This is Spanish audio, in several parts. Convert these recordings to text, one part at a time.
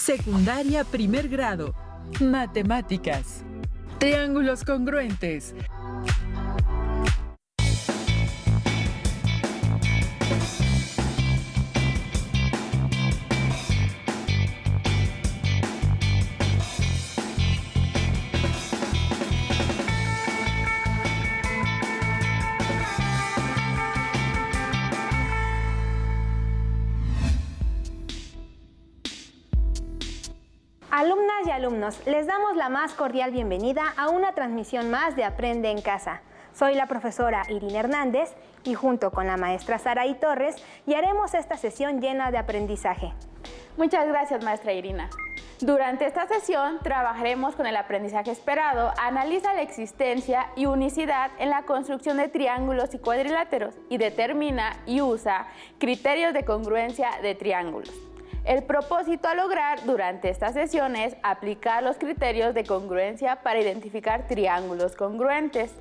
Secundaria primer grado. Matemáticas. Triángulos congruentes. Alumnas y alumnos, les damos la más cordial bienvenida a una transmisión más de Aprende en Casa. Soy la profesora Irina Hernández y junto con la maestra Saraí Torres haremos esta sesión llena de aprendizaje. Muchas gracias, maestra Irina. Durante esta sesión trabajaremos con el aprendizaje esperado. Analiza la existencia y unicidad en la construcción de triángulos y cuadriláteros y determina y usa criterios de congruencia de triángulos. El propósito a lograr durante esta sesión es aplicar los criterios de congruencia para identificar triángulos congruentes.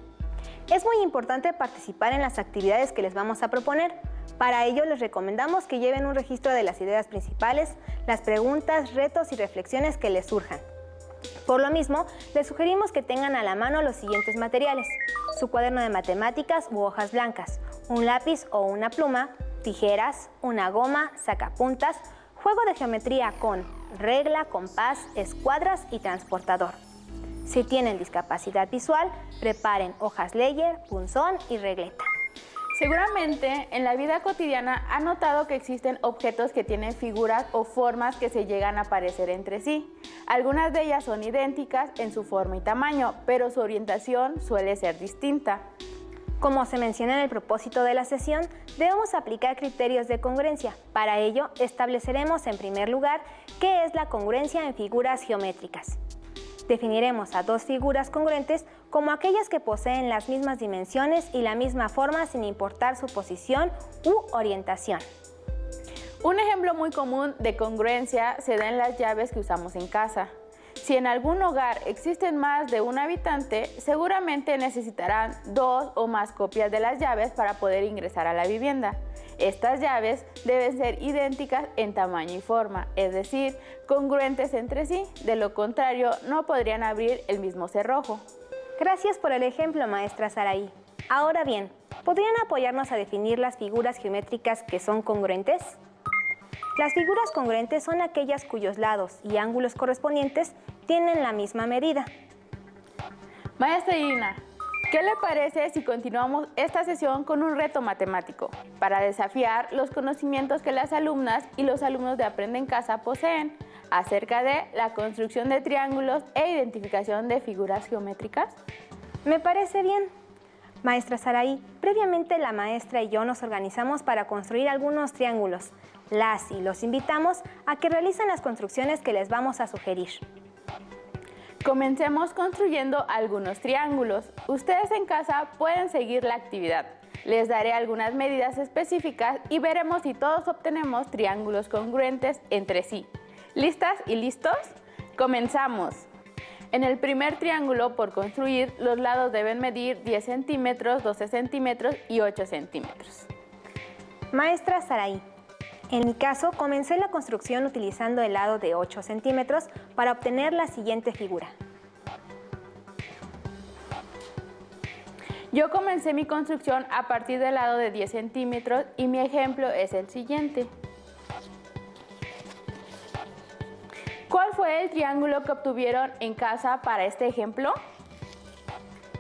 Es muy importante participar en las actividades que les vamos a proponer. Para ello les recomendamos que lleven un registro de las ideas principales, las preguntas, retos y reflexiones que les surjan. Por lo mismo, les sugerimos que tengan a la mano los siguientes materiales: su cuaderno de matemáticas u hojas blancas, un lápiz o una pluma, tijeras, una goma, sacapuntas, juego de geometría con regla, compás, escuadras y transportador. Si tienen discapacidad visual, preparen hojas Leyer, punzón y regleta. Seguramente en la vida cotidiana han notado que existen objetos que tienen figuras o formas que se llegan a parecer entre sí. Algunas de ellas son idénticas en su forma y tamaño, pero su orientación suele ser distinta. Como se menciona en el propósito de la sesión, debemos aplicar criterios de congruencia. Para ello, estableceremos en primer lugar qué es la congruencia en figuras geométricas. Definiremos a dos figuras congruentes como aquellas que poseen las mismas dimensiones y la misma forma sin importar su posición u orientación. Un ejemplo muy común de congruencia se da en las llaves que usamos en casa. Si en algún hogar existen más de un habitante, seguramente necesitarán 2 o más copias de las llaves para poder ingresar a la vivienda. Estas llaves deben ser idénticas en tamaño y forma, es decir, congruentes entre sí. De lo contrario, no podrían abrir el mismo cerrojo. Gracias por el ejemplo, maestra Saraí. Ahora bien, ¿podrían apoyarnos a definir las figuras geométricas que son congruentes? Las figuras congruentes son aquellas cuyos lados y ángulos correspondientes tienen la misma medida. Maestra Irina, ¿qué le parece si continuamos esta sesión con un reto matemático para desafiar los conocimientos que las alumnas y los alumnos de Aprende en Casa poseen acerca de la construcción de triángulos e identificación de figuras geométricas? Me parece bien. Maestra Saraí, previamente la maestra y yo nos organizamos para construir algunos triángulos. Las y los invitamos a que realicen las construcciones que les vamos a sugerir. Comencemos construyendo algunos triángulos. Ustedes en casa pueden seguir la actividad. Les daré algunas medidas específicas y veremos si todos obtenemos triángulos congruentes entre sí. ¿Listas y listos? ¡Comenzamos! En el primer triángulo por construir, los lados deben medir 10 centímetros, 12 centímetros y 8 centímetros. Maestra Saraí, en mi caso comencé la construcción utilizando el lado de 8 centímetros para obtener la siguiente figura. Yo comencé mi construcción a partir del lado de 10 centímetros y mi ejemplo es el siguiente. ¿Cuál fue el triángulo que obtuvieron en casa para este ejemplo?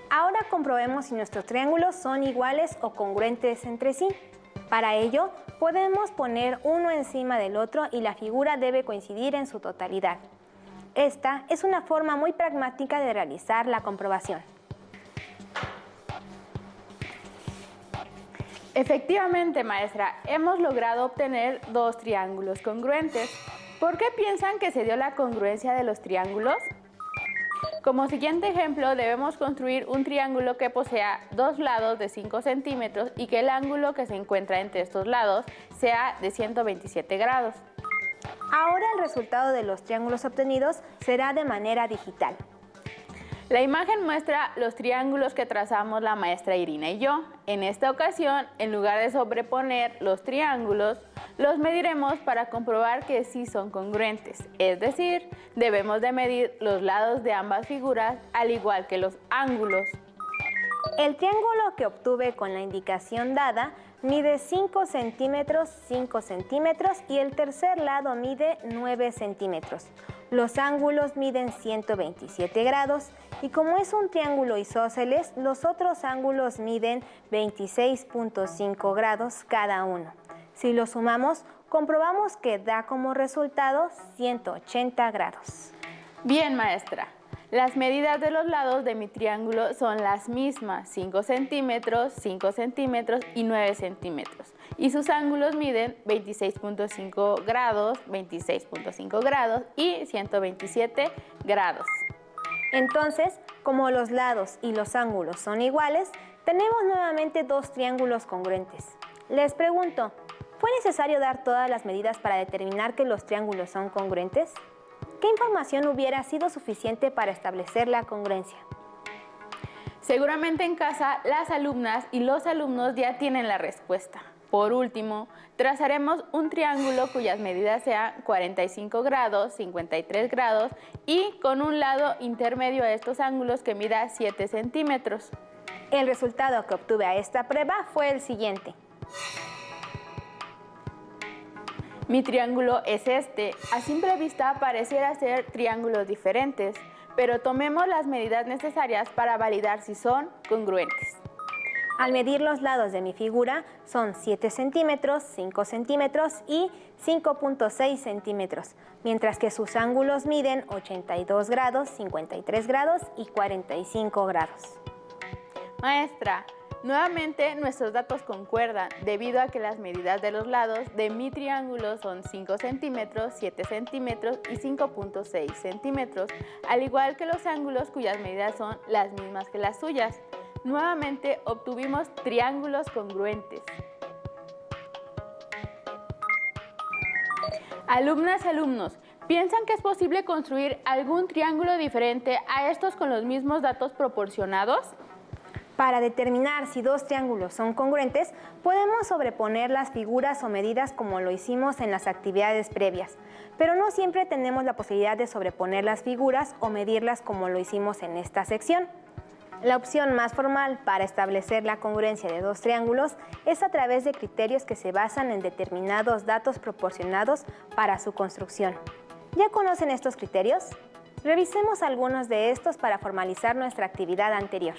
Ahora comprobemos si nuestros triángulos son iguales o congruentes entre sí. Para ello, podemos poner uno encima del otro y la figura debe coincidir en su totalidad. Esta es una forma muy pragmática de realizar la comprobación. Efectivamente, maestra, hemos logrado obtener dos triángulos congruentes. ¿Por qué piensan que se dio la congruencia de los triángulos? Como siguiente ejemplo, debemos construir un triángulo que posea dos lados de 5 centímetros y que el ángulo que se encuentra entre estos lados sea de 127 grados. Ahora el resultado de los triángulos obtenidos será de manera digital. La imagen muestra los triángulos que trazamos la maestra Irina y yo. En esta ocasión, en lugar de sobreponer los triángulos, Los mediremos para comprobar que sí son congruentes, es decir, debemos de medir los lados de ambas figuras al igual que los ángulos. El triángulo que obtuve con la indicación dada mide 5 centímetros, 5 centímetros y el tercer lado mide 9 centímetros. Los ángulos miden 127 grados y como es un triángulo isósceles, los otros ángulos miden 26.5 grados cada uno. Si lo sumamos, comprobamos que da como resultado 180 grados. Bien, maestra. Las medidas de los lados de mi triángulo son las mismas, 5 centímetros, 5 centímetros y 9 centímetros. Y sus ángulos miden 26.5 grados, 26.5 grados y 127 grados. Entonces, como los lados y los ángulos son iguales, tenemos nuevamente dos triángulos congruentes. Les pregunto, ¿fue necesario dar todas las medidas para determinar que los triángulos son congruentes? ¿Qué información hubiera sido suficiente para establecer la congruencia? Seguramente en casa las alumnas y los alumnos ya tienen la respuesta. Por último, trazaremos un triángulo cuyas medidas sean 45 grados, 53 grados y con un lado intermedio a estos ángulos que mida 7 centímetros. El resultado que obtuve a esta prueba fue el siguiente. Mi triángulo es este. A simple vista pareciera ser triángulos diferentes, pero tomemos las medidas necesarias para validar si son congruentes. Al medir los lados de mi figura son 7 centímetros, 5 centímetros y 5.6 centímetros, mientras que sus ángulos miden 82 grados, 53 grados y 45 grados. Maestra, nuevamente nuestros datos concuerdan debido a que las medidas de los lados de mi triángulo son 5 centímetros, 7 centímetros y 5.6 centímetros, al igual que los ángulos cuyas medidas son las mismas que las suyas. Nuevamente obtuvimos triángulos congruentes. Alumnas, alumnos, ¿piensan que es posible construir algún triángulo diferente a estos con los mismos datos proporcionados? Para determinar si dos triángulos son congruentes, podemos sobreponer las figuras o medidas como lo hicimos en las actividades previas, pero no siempre tenemos la posibilidad de sobreponer las figuras o medirlas como lo hicimos en esta sección. La opción más formal para establecer la congruencia de dos triángulos es a través de criterios que se basan en determinados datos proporcionados para su construcción. ¿Ya conocen estos criterios? Revisemos algunos de estos para formalizar nuestra actividad anterior.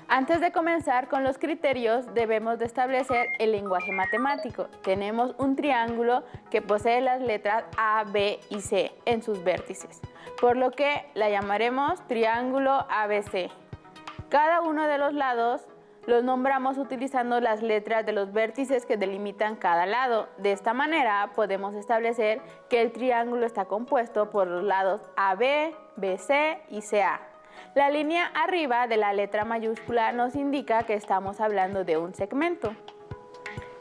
Antes de comenzar con los criterios, debemos de establecer el lenguaje matemático. Tenemos un triángulo que posee las letras A, B y C en sus vértices, por lo que la llamaremos triángulo ABC. Cada uno de los lados los nombramos utilizando las letras de los vértices que delimitan cada lado. De esta manera podemos establecer que el triángulo está compuesto por los lados AB, BC y CA. La línea arriba de la letra mayúscula nos indica que estamos hablando de un segmento.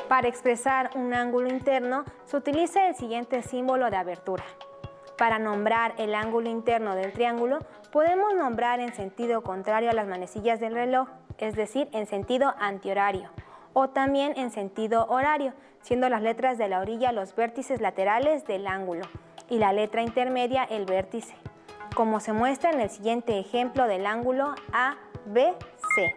Para expresar un ángulo interno se utiliza el siguiente símbolo de abertura. Para nombrar el ángulo interno del triángulo, podemos nombrar en sentido contrario a las manecillas del reloj, es decir, en sentido antihorario, o también en sentido horario, siendo las letras de la orilla los vértices laterales del ángulo y la letra intermedia el vértice, como se muestra en el siguiente ejemplo del ángulo ABC.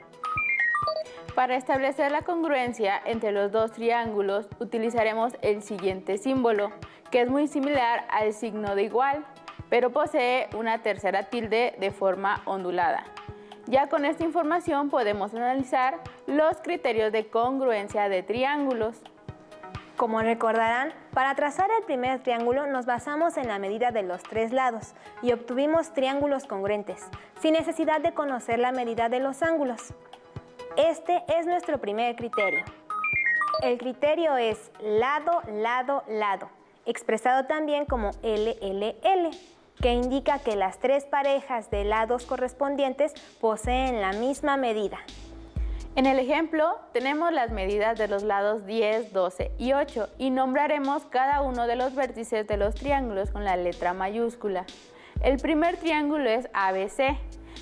Para establecer la congruencia entre los dos triángulos utilizaremos el siguiente símbolo, que es muy similar al signo de igual, pero posee una tercera tilde de forma ondulada. Ya con esta información podemos analizar los criterios de congruencia de triángulos. Como recordarán, para trazar el primer triángulo nos basamos en la medida de los tres lados y obtuvimos triángulos congruentes, sin necesidad de conocer la medida de los ángulos. Este es nuestro primer criterio. El criterio es lado, lado, lado, expresado también como LLL, que indica que las tres parejas de lados correspondientes poseen la misma medida. En el ejemplo tenemos las medidas de los lados 10, 12 y 8 y nombraremos cada uno de los vértices de los triángulos con la letra mayúscula. El primer triángulo es ABC,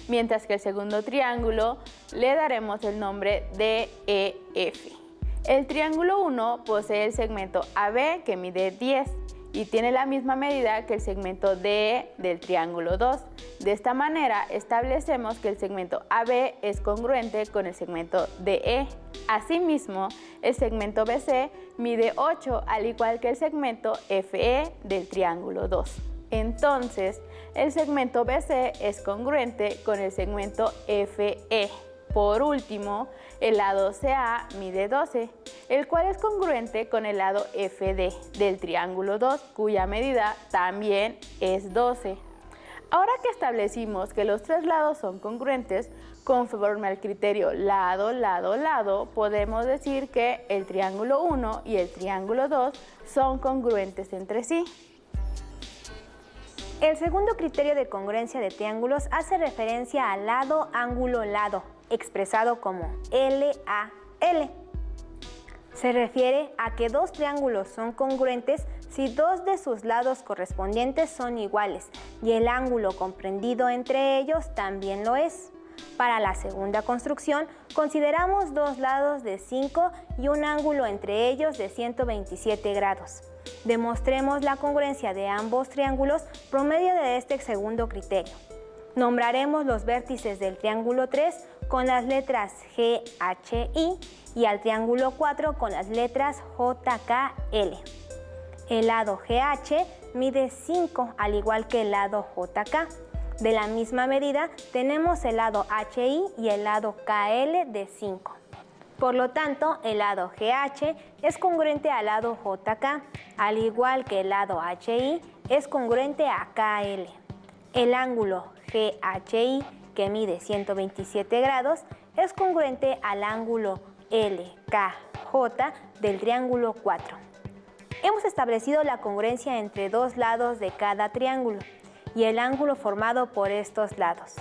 mientras que el segundo triángulo le daremos el nombre DEF. El triángulo 1 posee el segmento AB que mide 10 y tiene la misma medida que el segmento DE del triángulo 2. De esta manera establecemos que el segmento AB es congruente con el segmento DE. Asimismo, el segmento BC mide 8 al igual que el segmento FE del triángulo 2. Entonces, el segmento BC es congruente con el segmento FE. Por último, el lado CA mide 12, el cual es congruente con el lado FD del triángulo 2, cuya medida también es 12. Ahora que establecimos que los tres lados son congruentes, conforme al criterio lado, lado, lado, podemos decir que el triángulo 1 y el triángulo 2 son congruentes entre sí. El segundo criterio de congruencia de triángulos hace referencia al lado, ángulo, lado, expresado como LAL. Se refiere a que dos triángulos son congruentes si dos de sus lados correspondientes son iguales y el ángulo comprendido entre ellos también lo es. Para la segunda construcción, consideramos dos lados de 5 y un ángulo entre ellos de 127 grados. Demostremos la congruencia de ambos triángulos por medio de este segundo criterio. Nombraremos los vértices del triángulo 3 con las letras G, H, I y al triángulo 4 con las letras J, K, L. El lado GH mide 5 al igual que el lado JK. De la misma medida tenemos el lado HI y el lado KL de 5. Por lo tanto, el lado GH es congruente al lado JK, al igual que el lado HI es congruente a KL. El ángulo GHI, que mide 127 grados, es congruente al ángulo LKJ del triángulo 4. Hemos establecido la congruencia entre dos lados de cada triángulo y el ángulo formado por estos lados.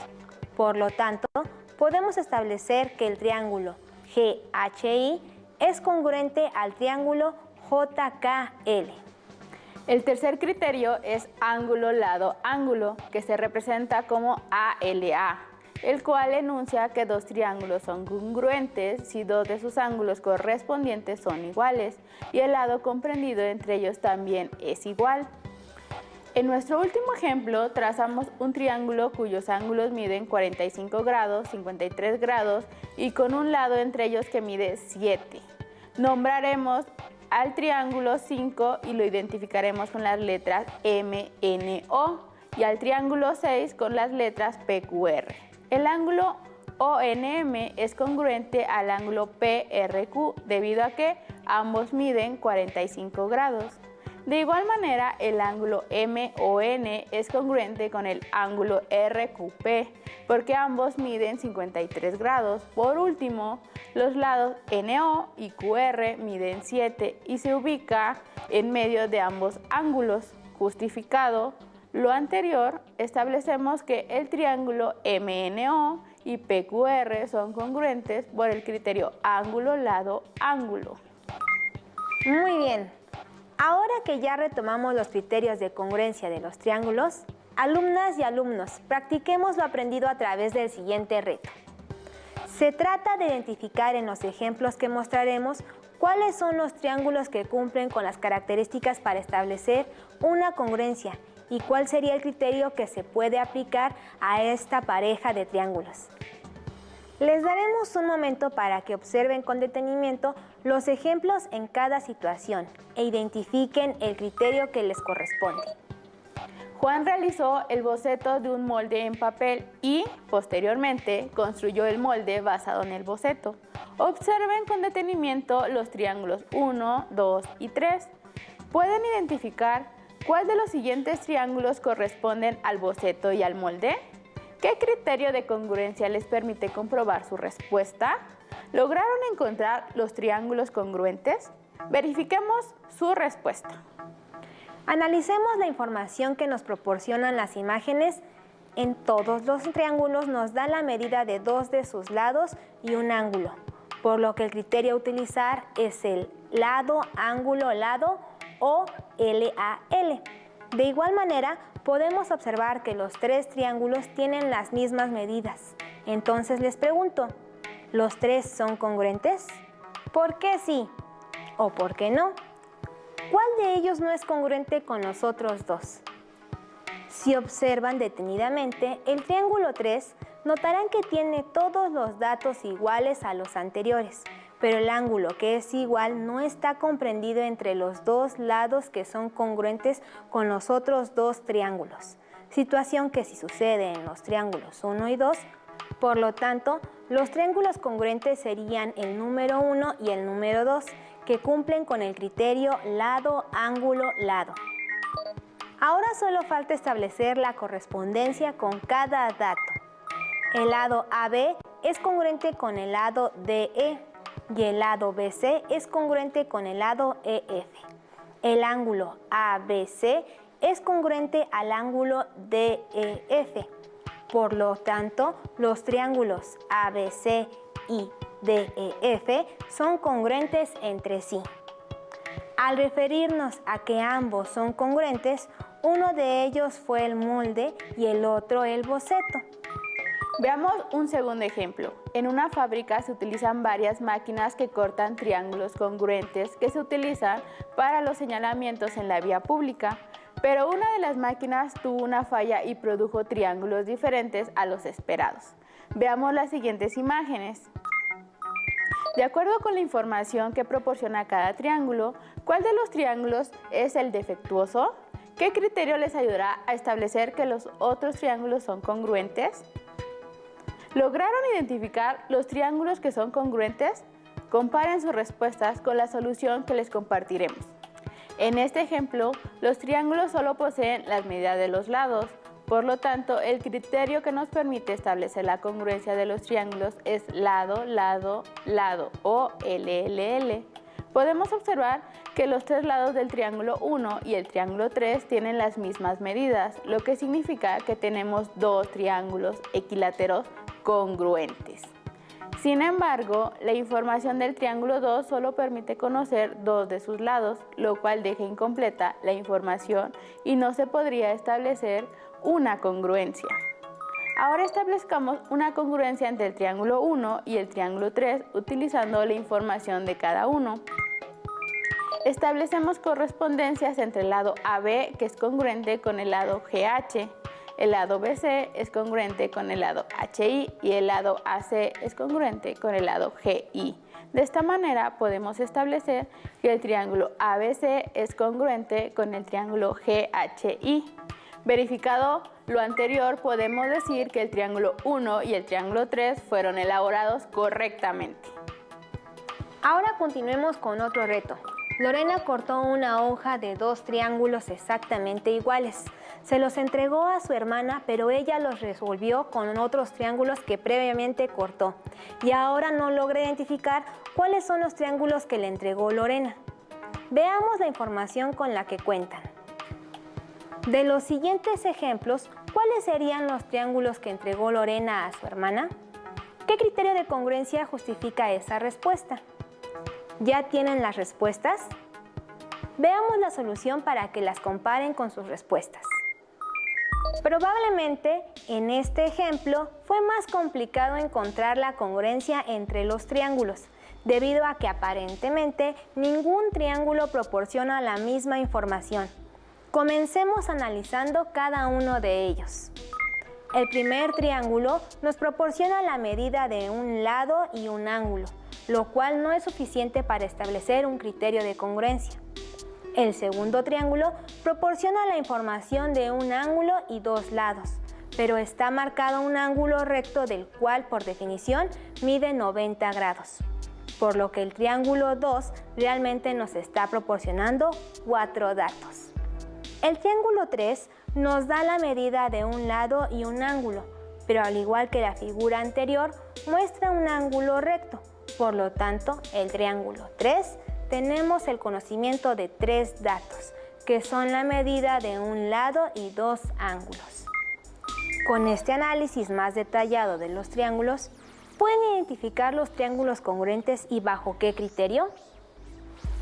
Por lo tanto, podemos establecer que el triángulo GHI es congruente al triángulo JKL. El tercer criterio es ángulo, lado, ángulo, que se representa como ALA, el cual enuncia que dos triángulos son congruentes si dos de sus ángulos correspondientes son iguales y el lado comprendido entre ellos también es igual. En nuestro último ejemplo, trazamos un triángulo cuyos ángulos miden 45 grados, 53 grados y con un lado entre ellos que mide 7. Nombraremos al triángulo 5 y lo identificaremos con las letras MNO y al triángulo 6 con las letras PQR. El ángulo ONM es congruente al ángulo PRQ debido a que ambos miden 45 grados. De igual manera, el ángulo MON es congruente con el ángulo RQP porque ambos miden 53 grados. Por último, los lados NO y QR miden 7 y se ubica en medio de ambos ángulos. Justificado lo anterior, establecemos que el triángulo MNO y PQR son congruentes por el criterio ángulo, lado, ángulo. Muy bien. Ahora que ya retomamos los criterios de congruencia de los triángulos, alumnas y alumnos, practiquemos lo aprendido a través del siguiente reto. Se trata de identificar en los ejemplos que mostraremos cuáles son los triángulos que cumplen con las características para establecer una congruencia y cuál sería el criterio que se puede aplicar a esta pareja de triángulos. Les daremos un momento para que observen con detenimiento los ejemplos en cada situación e identifiquen el criterio que les corresponde. Juan realizó el boceto de un molde en papel y, posteriormente, construyó el molde basado en el boceto. Observen con detenimiento los triángulos 1, 2 y 3. ¿Pueden identificar cuál de los siguientes triángulos corresponden al boceto y al molde? ¿Qué criterio de congruencia les permite comprobar su respuesta? ¿Lograron encontrar los triángulos congruentes? Verifiquemos su respuesta. Analicemos la información que nos proporcionan las imágenes. En todos los triángulos nos da la medida de dos de sus lados y un ángulo, por lo que el criterio a utilizar es el lado, ángulo, lado o LAL. De igual manera, podemos observar que los tres triángulos tienen las mismas medidas. Entonces les pregunto, ¿los tres son congruentes? ¿Por qué sí o por qué no? ¿Cuál de ellos no es congruente con los otros dos? Si observan detenidamente el triángulo 3, notarán que tiene todos los datos iguales a los anteriores, pero el ángulo que es igual no está comprendido entre los dos lados que son congruentes con los otros dos triángulos, situación que sí sucede en los triángulos 1 y 2. Por lo tanto, los triángulos congruentes serían el número 1 y el número 2, que cumplen con el criterio lado, ángulo, lado. Ahora solo falta establecer la correspondencia con cada dato. El lado AB es congruente con el lado DE y el lado BC es congruente con el lado EF. El ángulo ABC es congruente al ángulo DEF. Por lo tanto, los triángulos ABC y DEF son congruentes entre sí. Al referirnos a que ambos son congruentes, uno de ellos fue el molde y el otro el boceto. Veamos un segundo ejemplo. En una fábrica se utilizan varias máquinas que cortan triángulos congruentes que se utilizan para los señalamientos en la vía pública, pero una de las máquinas tuvo una falla y produjo triángulos diferentes a los esperados. Veamos las siguientes imágenes. De acuerdo con la información que proporciona cada triángulo, ¿cuál de los triángulos es el defectuoso? ¿Qué criterio les ayudará a establecer que los otros triángulos son congruentes? ¿Lograron identificar los triángulos que son congruentes? Comparen sus respuestas con la solución que les compartiremos. En este ejemplo, los triángulos solo poseen las medidas de los lados. Por lo tanto, el criterio que nos permite establecer la congruencia de los triángulos es lado, lado, lado o LLL. Podemos observar que los tres lados del triángulo 1 y el triángulo 3 tienen las mismas medidas, lo que significa que tenemos dos triángulos equiláteros congruentes. Sin embargo, la información del triángulo 2 solo permite conocer dos de sus lados, lo cual deja incompleta la información y no se podría establecer una congruencia. Ahora establezcamos una congruencia entre el triángulo 1 y el triángulo 3 utilizando la información de cada uno. Establecemos correspondencias entre el lado AB, que es congruente con el lado GH, el lado BC es congruente con el lado HI y el lado AC es congruente con el lado GI. De esta manera podemos establecer que el triángulo ABC es congruente con el triángulo GHI. Verificado lo anterior, podemos decir que el triángulo 1 y el triángulo 3 fueron elaborados correctamente. Ahora continuemos con otro reto. Lorena cortó una hoja de dos triángulos exactamente iguales. Se los entregó a su hermana, pero ella los resolvió con otros triángulos que previamente cortó. Y ahora no logra identificar cuáles son los triángulos que le entregó Lorena. Veamos la información con la que cuentan. De los siguientes ejemplos, ¿cuáles serían los triángulos que entregó Lorena a su hermana? ¿Qué criterio de congruencia justifica esa respuesta? ¿Ya tienen las respuestas? Veamos la solución para que las comparen con sus respuestas. Probablemente, en este ejemplo, fue más complicado encontrar la congruencia entre los triángulos, debido a que aparentemente ningún triángulo proporciona la misma información. Comencemos analizando cada uno de ellos. El primer triángulo nos proporciona la medida de un lado y un ángulo, lo cual no es suficiente para establecer un criterio de congruencia. El segundo triángulo proporciona la información de un ángulo y dos lados, pero está marcado un ángulo recto del cual, por definición, mide 90 grados, por lo que el triángulo 2 realmente nos está proporcionando 4 datos. El triángulo 3 nos da la medida de un lado y un ángulo, pero al igual que la figura anterior, muestra un ángulo recto. Por lo tanto, el triángulo 3 tenemos el conocimiento de 3 datos, que son la medida de un lado y 2 ángulos. Con este análisis más detallado de los triángulos, ¿pueden identificar los triángulos congruentes y bajo qué criterio?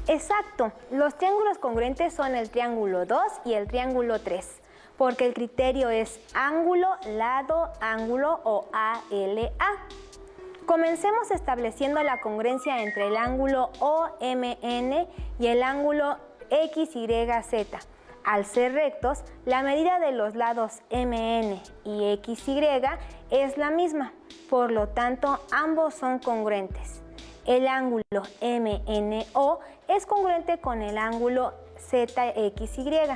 Exacto, los triángulos congruentes son el triángulo 2 y el triángulo 3, porque el criterio es ángulo, lado, ángulo o ALA. Comencemos estableciendo la congruencia entre el ángulo OMN y el ángulo XYZ. Al ser rectos, la medida de los lados MN y XY es la misma, por lo tanto, ambos son congruentes. El ángulo MNO es congruente con el ángulo ZXY,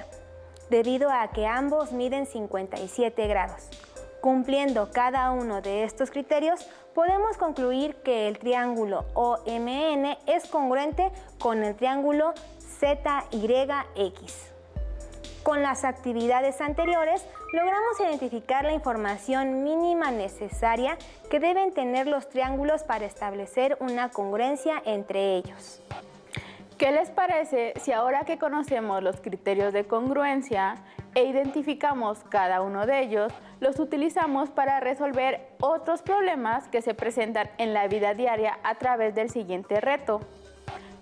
debido a que ambos miden 57 grados. Cumpliendo cada uno de estos criterios, podemos concluir que el triángulo OMN es congruente con el triángulo ZYX. Con las actividades anteriores, logramos identificar la información mínima necesaria que deben tener los triángulos para establecer una congruencia entre ellos. ¿Qué les parece si ahora que conocemos los criterios de congruencia e identificamos cada uno de ellos, los utilizamos para resolver otros problemas que se presentan en la vida diaria a través del siguiente reto?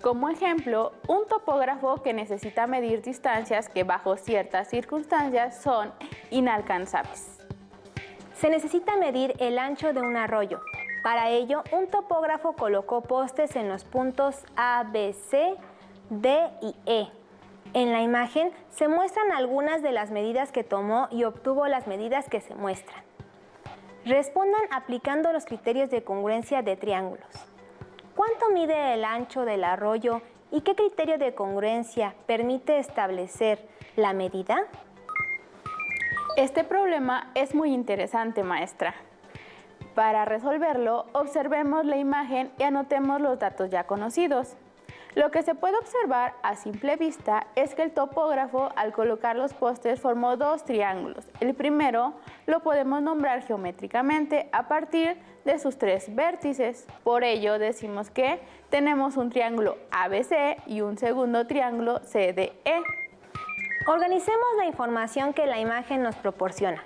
Como ejemplo, un topógrafo que necesita medir distancias que bajo ciertas circunstancias son inalcanzables. Se necesita medir el ancho de un arroyo. Para ello, un topógrafo colocó postes en los puntos A, B, C, D y E. En la imagen se muestran algunas de las medidas que tomó y obtuvo las medidas que se muestran. Respondan aplicando los criterios de congruencia de triángulos. ¿Cuánto mide el ancho del arroyo y qué criterio de congruencia permite establecer la medida? Este problema es muy interesante, maestra. Para resolverlo, observemos la imagen y anotemos los datos ya conocidos. Lo que se puede observar a simple vista es que el topógrafo, al colocar los postes, formó dos triángulos. El primero lo podemos nombrar geométricamente a partir de sus tres vértices. Por ello decimos que tenemos un triángulo ABC y un segundo triángulo CDE. Organicemos la información que la imagen nos proporciona.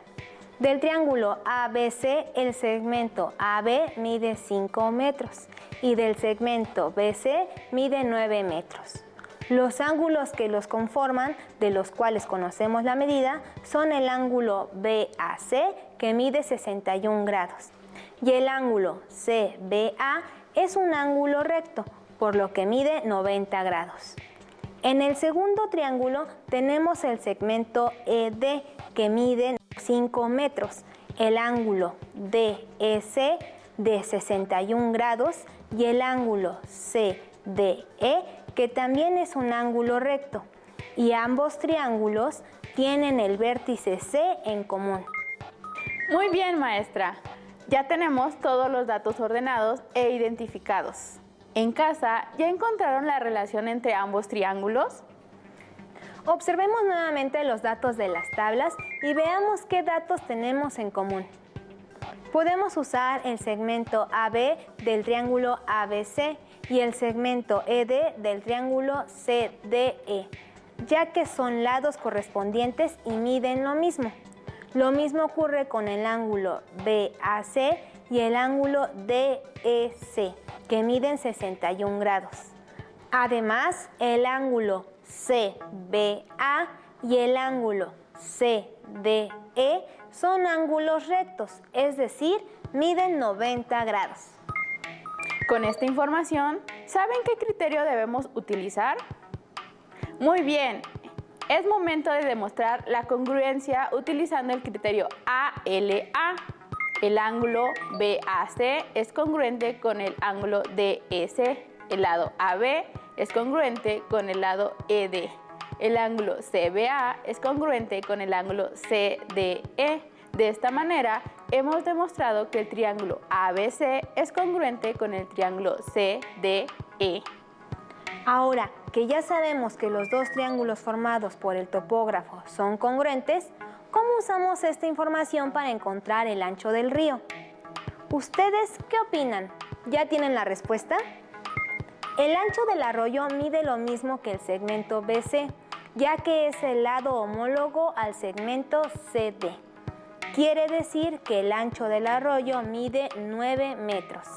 Del triángulo ABC, el segmento AB mide 5 metros y del segmento BC mide 9 metros. Los ángulos que los conforman, de los cuales conocemos la medida, son el ángulo BAC, que mide 61 grados, y el ángulo CBA es un ángulo recto, por lo que mide 90 grados. En el segundo triángulo tenemos el segmento ED, que mide 5 metros, el ángulo DEC de 61 grados y el ángulo CDE, que también es un ángulo recto, y ambos triángulos tienen el vértice C en común. Muy bien, maestra. Ya tenemos todos los datos ordenados e identificados. En casa, ¿ya encontraron la relación entre ambos triángulos? Observemos nuevamente los datos de las tablas y veamos qué datos tenemos en común. Podemos usar el segmento AB del triángulo ABC y el segmento ED del triángulo CDE, ya que son lados correspondientes y miden lo mismo. Lo mismo ocurre con el ángulo BAC y el ángulo DEC, que miden 61 grados. Además, el ángulo CBA y el ángulo CDE son ángulos rectos, es decir, miden 90 grados. Con esta información, ¿saben qué criterio debemos utilizar? Muy bien, es momento de demostrar la congruencia utilizando el criterio ALA. El ángulo BAC es congruente con el ángulo DEC. El lado AB es congruente con el lado ED. El ángulo CBA es congruente con el ángulo CDE. De esta manera, hemos demostrado que el triángulo ABC es congruente con el triángulo CDE. Ahora que ya sabemos que los dos triángulos formados por el topógrafo son congruentes, ¿cómo usamos esta información para encontrar el ancho del río? ¿Ustedes qué opinan? ¿Ya tienen la respuesta? El ancho del arroyo mide lo mismo que el segmento BC, ya que es el lado homólogo al segmento CD. Quiere decir que el ancho del arroyo mide 9 metros.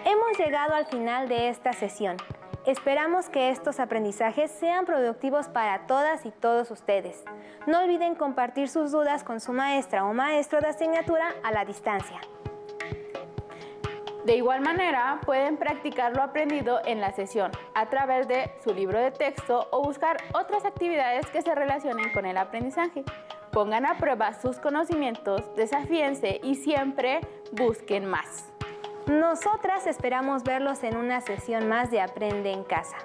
Hemos llegado al final de esta sesión. Esperamos que estos aprendizajes sean productivos para todas y todos ustedes. No olviden compartir sus dudas con su maestra o maestro de asignatura a la distancia. De igual manera, pueden practicar lo aprendido en la sesión a través de su libro de texto o buscar otras actividades que se relacionen con el aprendizaje. Pongan a prueba sus conocimientos, desafíense y siempre busquen más. Nosotras esperamos verlos en una sesión más de Aprende en Casa.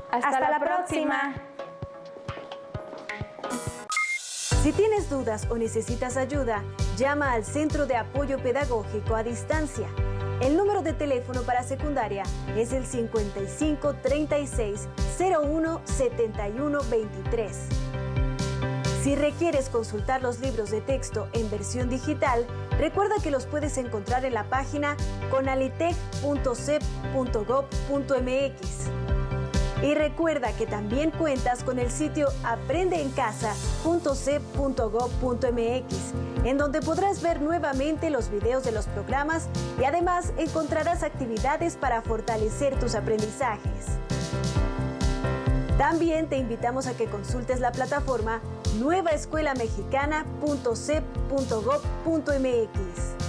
Hasta la próxima. Si tienes dudas o necesitas ayuda, llama al Centro de Apoyo Pedagógico a Distancia. El número de teléfono para secundaria es el 55 36 01 71 23. Si requieres consultar los libros de texto en versión digital, recuerda que los puedes encontrar en la página conalitec.cep.gov.mx. Y recuerda que también cuentas con el sitio aprendeencasa.cep.gov.mx, en donde podrás ver nuevamente los videos de los programas y además encontrarás actividades para fortalecer tus aprendizajes. También te invitamos a que consultes la plataforma nuevaescuelamexicana.cep.gov.mx.